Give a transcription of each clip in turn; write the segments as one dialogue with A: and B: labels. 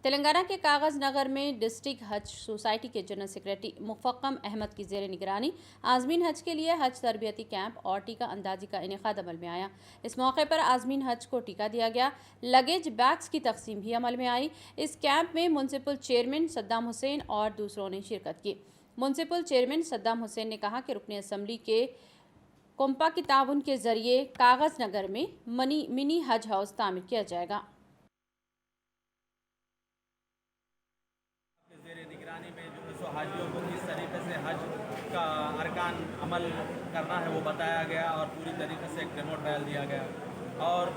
A: तेलंगाना के कागज़ नगर में डिस्ट्रिक्ट हज सोसाइटी के जनरल सेक्रेटरी मुफक्कम अहमद की ज़ेर निगरानी आज़मीन हज के लिए हज तरबियती कैंप और टीका अंदाजी का इनेकाद अमल में आया। इस मौके पर आज़मीन हज को टीका दिया गया। लगेज बैग्स की तकसीम भी अमल में आई। इस कैंप में म्युनिसिपल चेयरमैन सद्दाम हुसैन और दूसरों ने शिरकत की। म्युनिसिपल चेयरमैन सद्दाम हुसैन ने कहा कि रुकन असम्बली के कोम्पा की ताउन के जरिए कागज़ नगर में मिनी हज हाउस तामीर किया जाएगा।
B: ज़ेर निगरानी में जो है सो हाजियों को किस तरीके से हज का अरकान अमल करना है वो बताया गया और पूरी तरीके से एक डेमो ट्रायल दिया गया। और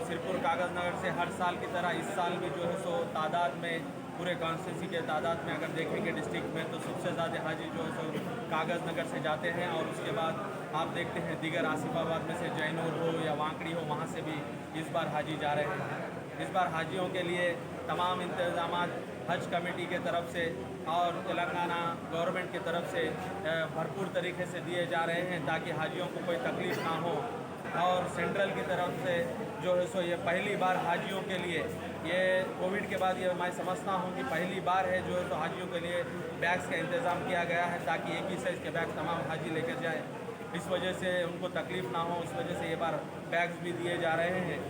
B: सिरपुर कागज़ नगर से हर साल की तरह इस साल भी जो है सो तादाद में पूरे कॉन्स्टिट्यूंसी के तादाद में अगर देखेंगे डिस्ट्रिक्ट में तो सबसे ज़्यादा हाजी जो है सो कागज़ नगर से जाते हैं। और उसके बाद आप देखते हैं दीगर आसिफाबाद में से जैनूर हो या वांकड़ी हो, वहाँ से भी इस बार हाजी जा रहे हैं। इस बार हाजियों के लिए तमाम इंतज़ाम हज कमेटी के तरफ से और तेलंगाना गवर्नमेंट की तरफ से भरपूर तरीके से दिए जा रहे हैं ताकि हाजियों को कोई तकलीफ़ ना हो। और सेंट्रल की तरफ से जो है सो ये पहली बार हाजियों के लिए, ये कोविड के बाद ये मैं समझता हूँ कि पहली बार है जो है तो हाजियों के लिए बैग्स का इंतज़ाम किया गया है ताकि एक ही साइज़ के बैग तमाम हाजी लेकर जाए। इस वजह से उनको तकलीफ़ ना हो, इस वजह से ये बार बैग्स भी दिए जा रहे हैं।